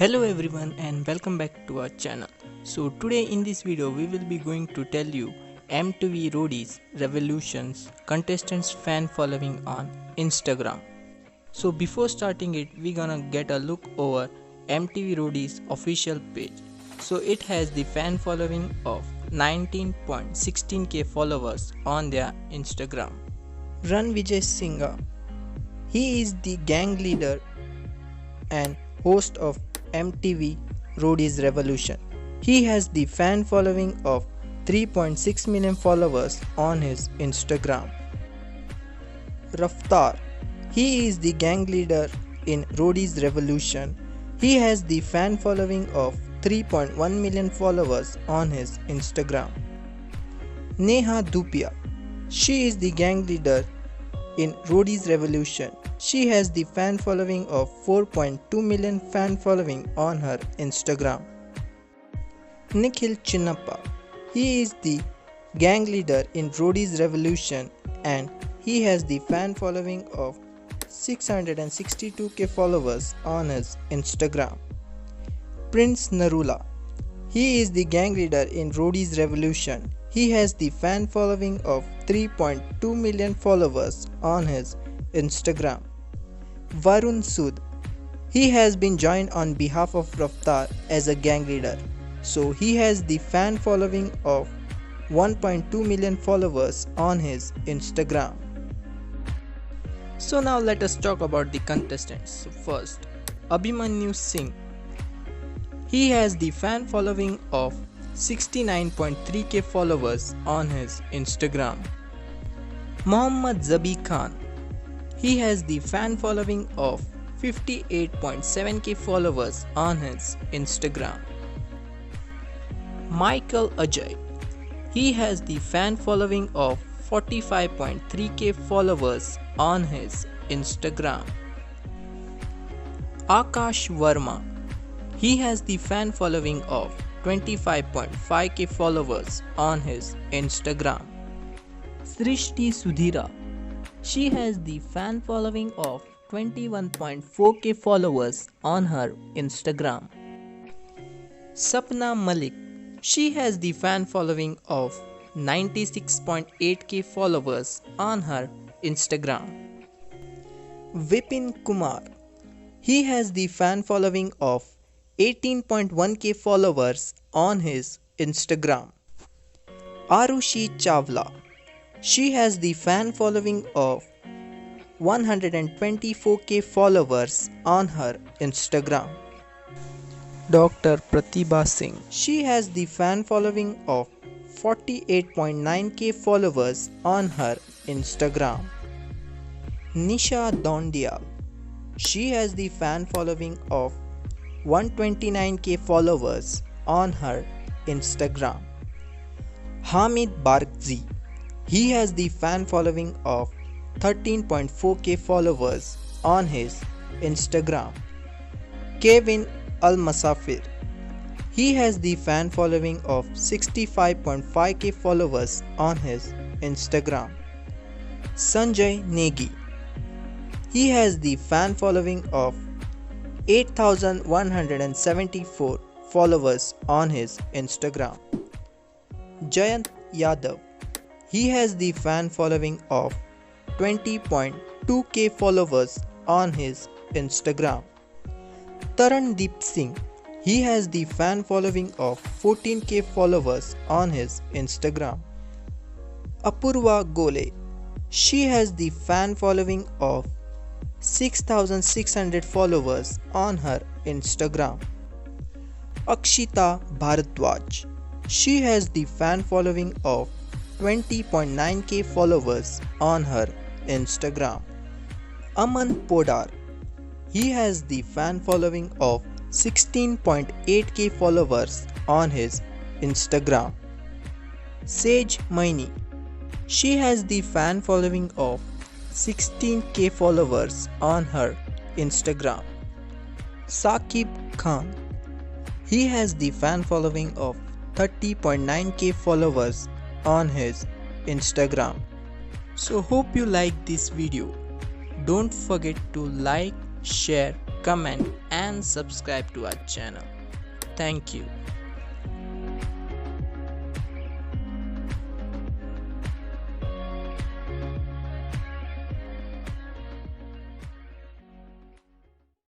Hello everyone and welcome back to our channel. So today in this video we will be going to tell you MTV Roadies Revolution's contestants fan following on Instagram. So before starting it, we're gonna get a look over MTV Roadies official page. So it has the fan following of 19.16k followers on their Instagram. Ranvijay Singha. He is the gang leader and host of MTV Roadies Revolution. He has the fan following of 3.6 million followers on his Instagram. Raftaar. He is the gang leader in Roadies Revolution. He has the fan following of 3.1 million followers on his Instagram. Neha Dhupia. She is the gang leader in Roadies Revolution. She has the fan following of 4.2 million fan following on her Instagram. Nikhil Chinnappa. He is the gang leader in Roadies Revolution and he has the fan following of 662k followers on his Instagram. Prince Narula. He is the gang leader in Roadies Revolution. He has the fan following of 3.2 million followers on his Instagram. Varun Sood. He has been joined on behalf of Raftaar as a gang leader. So he has the fan following of 1.2 million followers on his Instagram. So now let us talk about the contestants. So first, Abhimanyu Singh. He has the fan following of 69.3k followers on his Instagram. Mohammad Zabi Khan. He has the fan following of 58.7k followers on his Instagram. Michael Ajay. He has the fan following of 45.3k followers on his Instagram. Akash Verma. He has the fan following of 25.5k followers on his Instagram. Srishti Sudhira. She has the fan following of 21.4k followers on her Instagram. Sapna Malik. She has the fan following of 96.8k followers on her Instagram. Vipin Kumar. He has the fan following of 18.1k followers on his Instagram. Arushi Chawla. She has the fan following of 124k followers on her Instagram. Dr. Pratibha Singh. She has the fan following of 48.9k followers on her Instagram. Nisha Dondial. She has the fan following of 129k followers on her Instagram. Hamid Bargzi. He has the fan following of 13.4k followers on his Instagram. Kevin Al-Masafir. He has the fan following of 65.5k followers on his Instagram. Sanjay Negi. He has the fan following of 8,174 followers on his Instagram. Jayant Yadav. He has the fan following of 20.2k followers on his Instagram. Tarandeep Singh. He has the fan following of 14k followers on his Instagram. Apurva Gole. She has the fan following of 6,600 followers on her Instagram. Akshita Bharadwaj. She has the fan following of 20.9k followers on her Instagram. Aman Podar. He has the fan following of 16.8k followers on his Instagram. Sage Maini. She has the fan following of 16k followers on her Instagram. Saqib Khan. He has the fan following of 30.9k followers on his Instagram. So hope you like this video. Don't forget to like, share comment and subscribe to our channel. Thank you.